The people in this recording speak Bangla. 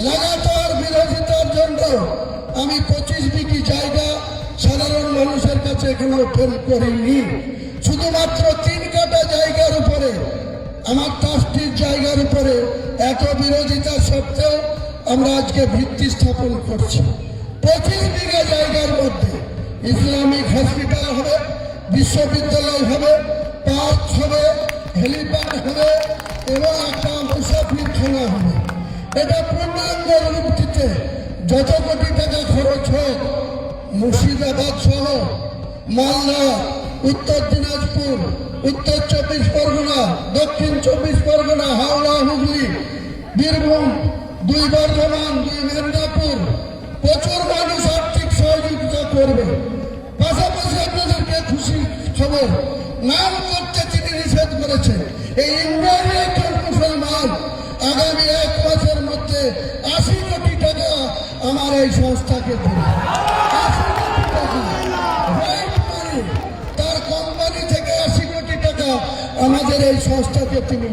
লাগাতার বিরোধিতার জন্য আমি 25 বিঘি জায়গা সাধারণ মানুষের কাছে এখনো ফেল করিনি। শুধুমাত্র 3 কাঠা জায়গার উপরে, আমার ট্রাস্টির জায়গার উপরে এত বিরোধিতা সত্ত্বেও আমরা আজকে ভিত্তি স্থাপন করছি। 25 বিঘা জায়গার মধ্যে ইসলামিক হসপিটাল হবে, বিশ্ববিদ্যালয় হবে, পার্ক হবে, হেলিপ্যাড হবে এবং একটা মুসাফিরখানা হবে। এটা পূর্ণাঙ্গ রূপ দিতে যত কোটি টাকা খরচ হোক, মুর্শিদাবাদ সহ মালদা, উত্তর দিনাজপুর, উত্তর 24 পরগনা, দক্ষিণ 24 পরগনা, হাওড়া, হুগলি, বীরভূম, 2 বর্ধমান, 2 মেদিনীপুর, প্রচুর মানুষ আর্থিক সহযোগিতা করবে। পাশাপাশি আপনাদেরকে খুশি খবর, নাম করতে তিনি নিষেধ করেছেন। এই ইংরেজি একজন মুসলমান আগামী 1 মাসের মধ্যে 80 কোটি টাকা আমার এই সংস্থাকে দেবে। 80 কোটি টাকা তার কোম্পানি থেকে 80 কোটি টাকা আমাদের এই সংস্থাকে তিনি